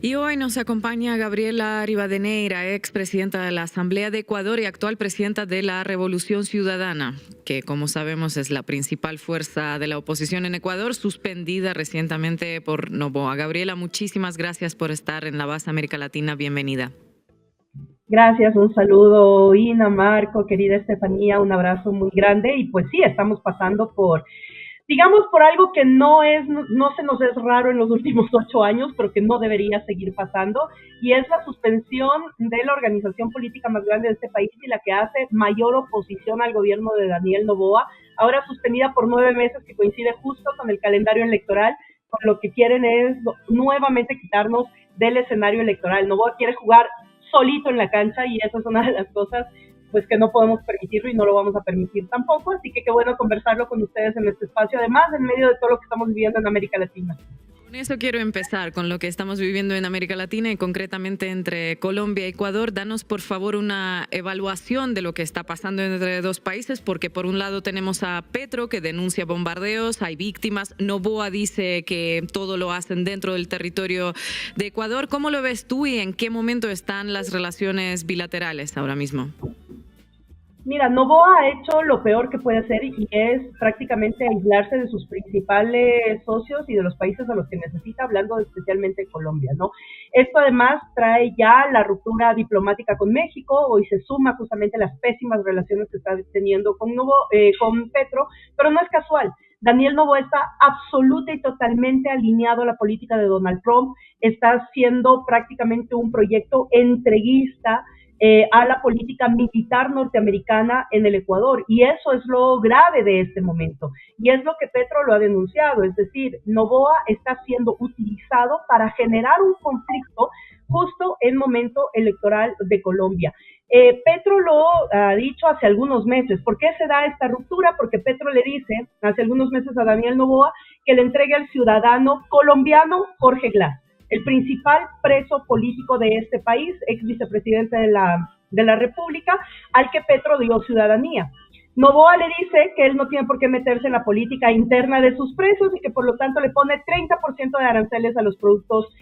Y hoy nos acompaña Gabriela Rivadeneira, expresidenta de la Asamblea de Ecuador y actual presidenta de la Revolución Ciudadana, que como sabemos es la principal fuerza de la oposición en Ecuador, suspendida recientemente por Noboa. Gabriela, muchísimas gracias por estar en La Voz América Latina. Bienvenida. Gracias, un saludo Ina, Marco, querida Estefanía, un abrazo muy grande. Y pues sí, estamos pasando por algo que no se nos es raro en los últimos 8 años, pero que no debería seguir pasando, y es la suspensión de la organización política más grande de este país y la que hace mayor oposición al gobierno de Daniel Noboa, ahora suspendida por 9 meses, que coincide justo con el calendario electoral. Por lo que quieren es nuevamente quitarnos del escenario electoral. Noboa quiere jugar solito en la cancha, y eso es una de las cosas pues que no podemos permitirlo y no lo vamos a permitir tampoco, así que qué bueno conversarlo con ustedes en este espacio, además en medio de todo lo que estamos viviendo en América Latina. Con eso quiero empezar, con lo que estamos viviendo en América Latina y concretamente entre Colombia y Ecuador. Danos por favor una evaluación de lo que está pasando entre dos países, porque por un lado tenemos a Petro, que denuncia bombardeos, hay víctimas. Noboa dice que todo lo hacen dentro del territorio de Ecuador. ¿Cómo lo ves tú y en qué momento están las relaciones bilaterales ahora mismo? Mira, Noboa ha hecho lo peor que puede hacer, y es prácticamente aislarse de sus principales socios y de los países a los que necesita, hablando especialmente de Colombia, ¿no? Esto además trae ya la ruptura diplomática con México. Hoy se suma justamente las pésimas relaciones que está teniendo con Petro, pero no es casual. Daniel Noboa está absoluta y totalmente alineado a la política de Donald Trump, está haciendo prácticamente un proyecto entreguista a la política militar norteamericana en el Ecuador, y eso es lo grave de este momento, y es lo que Petro lo ha denunciado, es decir, Noboa está siendo utilizado para generar un conflicto justo en momento electoral de Colombia. Petro lo ha dicho hace algunos meses. ¿Por qué se da esta ruptura? Porque Petro le dice hace algunos meses a Daniel Noboa que le entregue al ciudadano colombiano Jorge Glass, el principal preso político de este país, ex vicepresidente de la República, al que Petro dio ciudadanía. Noboa le dice que él no tiene por qué meterse en la política interna de sus presos y que por lo tanto le pone 30% de aranceles a los productos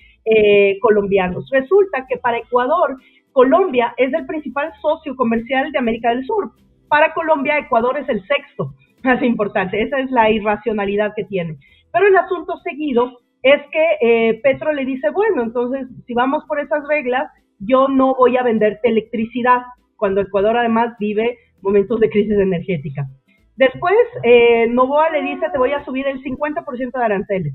colombianos. Resulta que para Ecuador, Colombia es el principal socio comercial de América del Sur. Para Colombia, Ecuador es el sexto más importante. Esa es la irracionalidad que tiene. Pero el asunto seguido es que Petro le dice, bueno, entonces si vamos por esas reglas, yo no voy a venderte electricidad, cuando Ecuador además vive momentos de crisis energética. Después, Noboa le dice, te voy a subir el 50% de aranceles.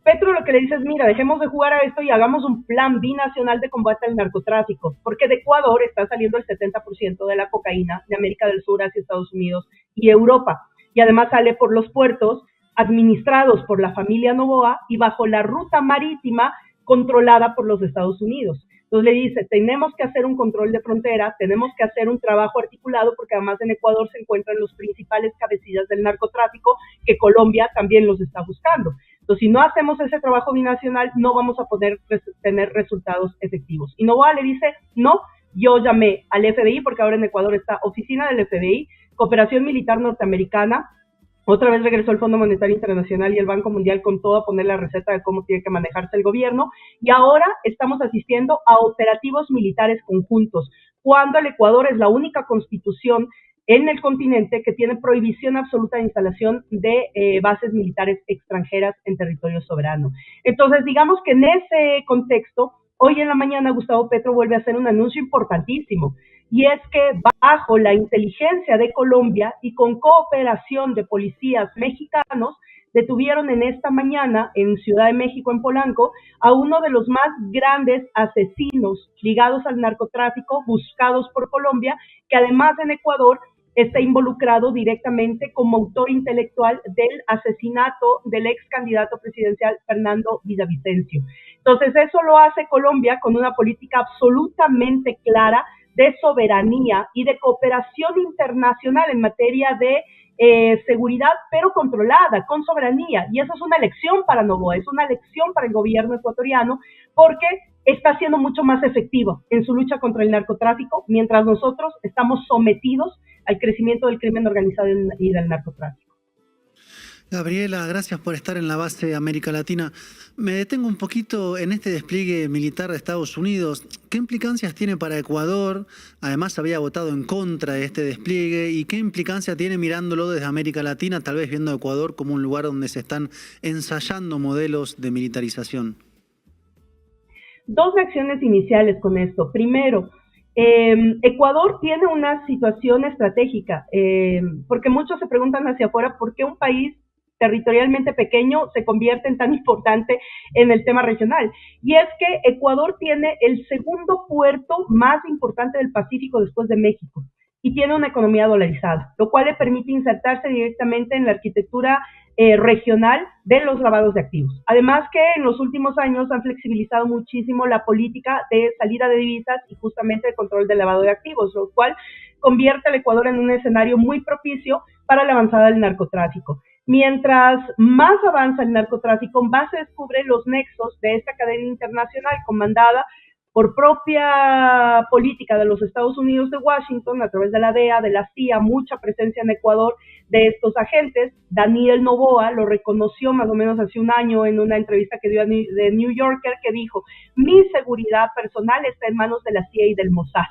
Petro lo que le dice es, mira, dejemos de jugar a esto y hagamos un plan binacional de combate al narcotráfico, porque de Ecuador está saliendo el 70% de la cocaína de América del Sur hacia Estados Unidos y Europa, y además sale por los puertos administrados por la familia Noboa y bajo la ruta marítima controlada por los Estados Unidos. Entonces le dice, tenemos que hacer un control de frontera, tenemos que hacer un trabajo articulado, porque además en Ecuador se encuentran los principales cabecillas del narcotráfico, que Colombia también los está buscando. Entonces, si no hacemos ese trabajo binacional, no vamos a poder tener resultados efectivos. Y Noboa le dice, no, yo llamé al FBI, porque ahora en Ecuador está oficina del FBI, Cooperación Militar Norteamericana. Otra vez regresó el Fondo Monetario Internacional y el Banco Mundial con todo a poner la receta de cómo tiene que manejarse el gobierno, y ahora estamos asistiendo a operativos militares conjuntos, cuando el Ecuador es la única constitución en el continente que tiene prohibición absoluta de instalación de bases militares extranjeras en territorio soberano. Entonces, digamos que en ese contexto, hoy en la mañana Gustavo Petro vuelve a hacer un anuncio importantísimo, y es que bajo la inteligencia de Colombia y con cooperación de policías mexicanos, detuvieron en esta mañana en Ciudad de México, en Polanco, a uno de los más grandes asesinos ligados al narcotráfico, buscados por Colombia, que además en Ecuador está involucrado directamente como autor intelectual del asesinato del ex candidato presidencial Fernando Villavicencio. Entonces, eso lo hace Colombia con una política absolutamente clara de soberanía y de cooperación internacional en materia de seguridad, pero controlada, con soberanía. Y eso es una lección para Noboa, es una lección para el gobierno ecuatoriano, porque está siendo mucho más efectivo en su lucha contra el narcotráfico, mientras nosotros estamos sometidos al crecimiento del crimen organizado y del narcotráfico. Gabriela, gracias por estar en la base América Latina. Me detengo un poquito en este despliegue militar de Estados Unidos. ¿Qué implicancias tiene para Ecuador? Además, había votado en contra de este despliegue. ¿Y qué implicancia tiene mirándolo desde América Latina, tal vez viendo a Ecuador como un lugar donde se están ensayando modelos de militarización? Dos reacciones iniciales con esto. Primero, Ecuador tiene una situación estratégica, porque muchos se preguntan hacia afuera por qué un país territorialmente pequeño se convierte en tan importante en el tema regional. Y es que Ecuador tiene el segundo puerto más importante del Pacífico después de México y tiene una economía dolarizada, lo cual le permite insertarse directamente en la arquitectura regional de los lavados de activos. Además que en los últimos años han flexibilizado muchísimo la política de salida de divisas y justamente el control del lavado de activos, lo cual convierte al Ecuador en un escenario muy propicio para la avanzada del narcotráfico. Mientras más avanza el narcotráfico, más se descubren los nexos de esta cadena internacional comandada por propia política de los Estados Unidos de Washington, a través de la DEA, de la CIA, mucha presencia en Ecuador de estos agentes. Daniel Noboa lo reconoció más o menos hace un año en una entrevista que dio a The New Yorker, que dijo: mi seguridad personal está en manos de la CIA y del Mossad.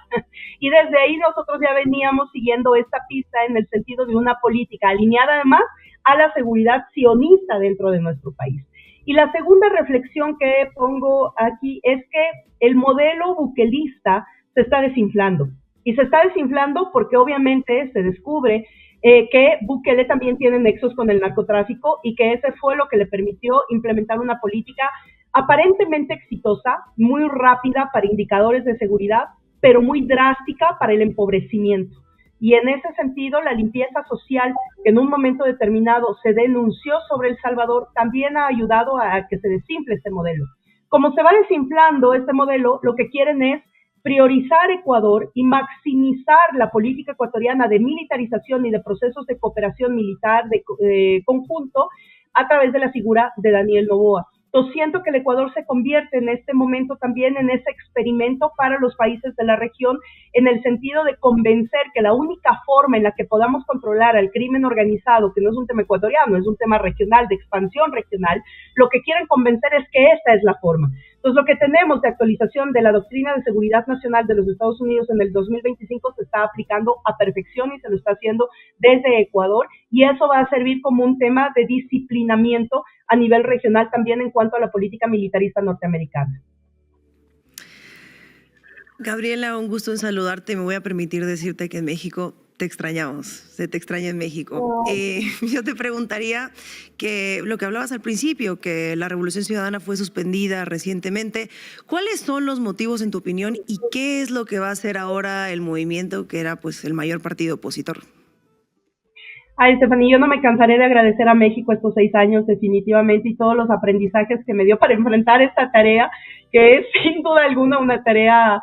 Y desde ahí nosotros ya veníamos siguiendo esta pista en el sentido de una política alineada además a la seguridad sionista dentro de nuestro país. Y la segunda reflexión que pongo aquí es que el modelo buquelista se está desinflando. Y se está desinflando porque obviamente se descubre que Bukele también tiene nexos con el narcotráfico y que ese fue lo que le permitió implementar una política aparentemente exitosa, muy rápida para indicadores de seguridad, pero muy drástica para el empobrecimiento. Y en ese sentido, la limpieza social que en un momento determinado se denunció sobre El Salvador también ha ayudado a que se desinfle este modelo. Como se va desinflando este modelo, lo que quieren es priorizar Ecuador y maximizar la política ecuatoriana de militarización y de procesos de cooperación militar de conjunto a través de la figura de Daniel Noboa. Entonces siento que el Ecuador se convierte en este momento también en ese experimento para los países de la región, en el sentido de convencer que la única forma en la que podamos controlar al crimen organizado, que no es un tema ecuatoriano, es un tema regional, de expansión regional, lo que quieren convencer es que esta es la forma. Entonces lo que tenemos de actualización de la doctrina de seguridad nacional de los Estados Unidos en el 2025 se está aplicando a perfección y se lo está haciendo desde Ecuador, y eso va a servir como un tema de disciplinamiento a nivel regional también en cuanto a la política militarista norteamericana. Gabriela, un gusto en saludarte. Me voy a permitir decirte que en México te extrañamos, se te extraña en México. Oh. Yo te preguntaría que lo que hablabas al principio, que la Revolución Ciudadana fue suspendida recientemente. ¿Cuáles son los motivos, en tu opinión, y qué es lo que va a hacer ahora el movimiento, que era pues el mayor partido opositor? Ay, Estefanía, yo no me cansaré de agradecer a México estos 6 años definitivamente y todos los aprendizajes que me dio para enfrentar esta tarea, que es sin duda alguna una tarea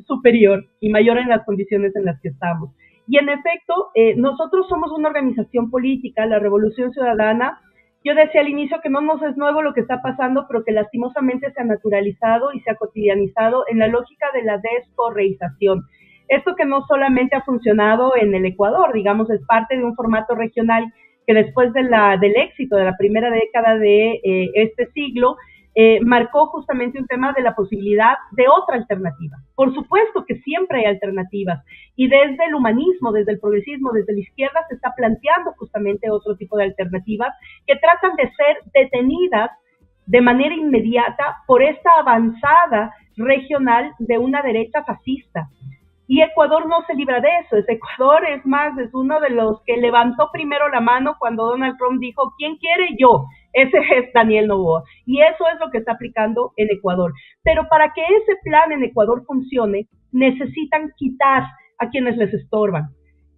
superior y mayor en las condiciones en las que estamos. Y en efecto, nosotros somos una organización política, la Revolución Ciudadana. Yo decía al inicio que no nos es nuevo lo que está pasando, pero que lastimosamente se ha naturalizado y se ha cotidianizado en la lógica de la descorreización. Esto que no solamente ha funcionado en el Ecuador, digamos, es parte de un formato regional que después del éxito de la primera década de este siglo, marcó justamente un tema de la posibilidad de otra alternativa. Por supuesto que siempre hay alternativas, y desde el humanismo, desde el progresismo, desde la izquierda se está planteando justamente otro tipo de alternativas que tratan de ser detenidas de manera inmediata por esta avanzada regional de una derecha fascista. Y Ecuador no se libra de eso. Ecuador es más, es uno de los que levantó primero la mano cuando Donald Trump dijo: ¿quién quiere? Yo. Ese es Daniel Noboa. Y eso es lo que está aplicando en Ecuador. Pero para que ese plan en Ecuador funcione, necesitan quitar a quienes les estorban.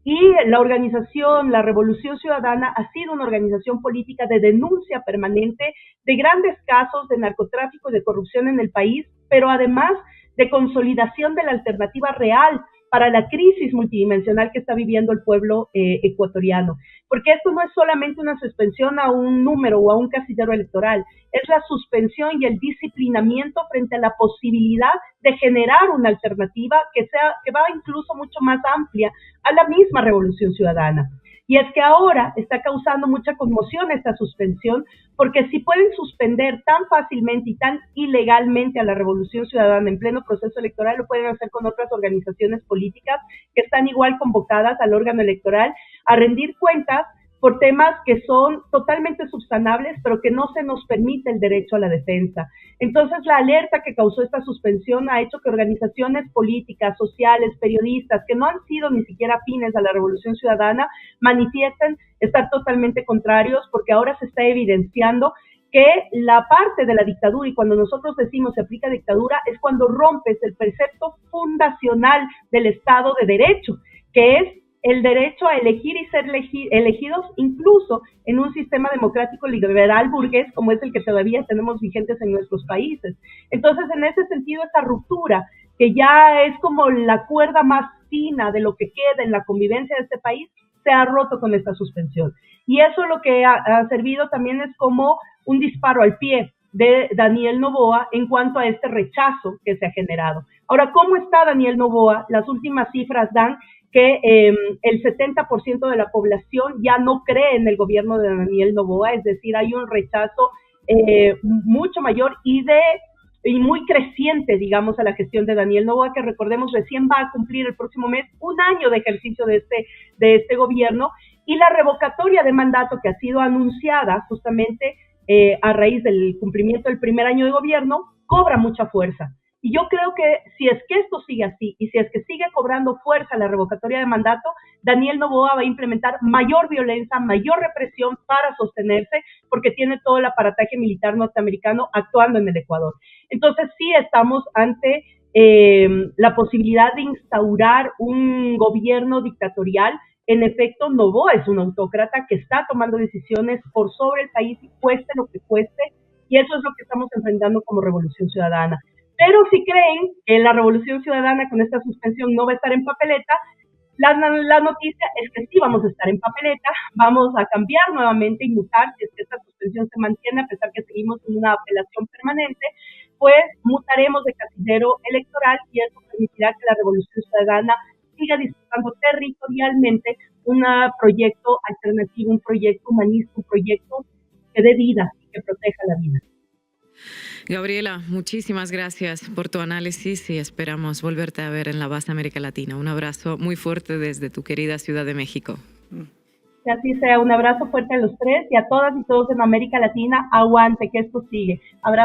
Y la organización, la Revolución Ciudadana, ha sido una organización política de denuncia permanente de grandes casos de narcotráfico y de corrupción en el país, pero además de consolidación de la alternativa real para la crisis multidimensional que está viviendo el pueblo ecuatoriano. Porque esto no es solamente una suspensión a un número o a un casillero electoral, es la suspensión y el disciplinamiento frente a la posibilidad de generar una alternativa que va incluso mucho más amplia a la misma Revolución Ciudadana. Y es que ahora está causando mucha conmoción esta suspensión, porque si pueden suspender tan fácilmente y tan ilegalmente a la Revolución Ciudadana en pleno proceso electoral, lo pueden hacer con otras organizaciones políticas que están igual convocadas al órgano electoral a rendir cuentas por temas que son totalmente subsanables, pero que no se nos permite el derecho a la defensa. Entonces, la alerta que causó esta suspensión ha hecho que organizaciones políticas, sociales, periodistas, que no han sido ni siquiera afines a la Revolución Ciudadana, manifiesten estar totalmente contrarios, porque ahora se está evidenciando que la parte de la dictadura, y cuando nosotros decimos se aplica dictadura, es cuando rompes el precepto fundacional del Estado de Derecho, que es el derecho a elegir y ser elegidos incluso en un sistema democrático liberal burgués como es el que todavía tenemos vigentes en nuestros países. Entonces, en ese sentido, esta ruptura, que ya es como la cuerda más fina de lo que queda en la convivencia de este país, se ha roto con esta suspensión. Y eso lo que ha servido también es como un disparo al pie de Daniel Noboa en cuanto a este rechazo que se ha generado. Ahora, ¿cómo está Daniel Noboa? Las últimas cifras dan que el 70% de la población ya no cree en el gobierno de Daniel Noboa, es decir, hay un rechazo mucho mayor y muy creciente, digamos, a la gestión de Daniel Noboa, que recordemos recién va a cumplir el próximo mes un año de ejercicio de este gobierno, y la revocatoria de mandato que ha sido anunciada justamente a raíz del cumplimiento del primer año de gobierno cobra mucha fuerza. Y yo creo que si es que esto sigue así y si es que sigue cobrando fuerza la revocatoria de mandato, Daniel Noboa va a implementar mayor violencia, mayor represión para sostenerse, porque tiene todo el aparataje militar norteamericano actuando en el Ecuador. Entonces sí estamos ante la posibilidad de instaurar un gobierno dictatorial. En efecto, Noboa es un autócrata que está tomando decisiones por sobre el país y cueste lo que cueste, y eso es lo que estamos enfrentando como Revolución Ciudadana. Pero si creen que la Revolución Ciudadana con esta suspensión no va a estar en papeleta, la noticia es que sí vamos a estar en papeleta, vamos a cambiar nuevamente y mutar, si es que esta suspensión se mantiene a pesar que seguimos en una apelación permanente, pues mutaremos de casillero electoral y eso permitirá que la Revolución Ciudadana siga disputando territorialmente un proyecto alternativo, un proyecto humanista, un proyecto que dé vida y que proteja la vida. Gabriela, muchísimas gracias por tu análisis y esperamos volverte a ver en la base América Latina. Un abrazo muy fuerte desde tu querida Ciudad de México. Que así sea, un abrazo fuerte a los tres y a todas y todos en América Latina. Aguante, que esto sigue. Abrazo.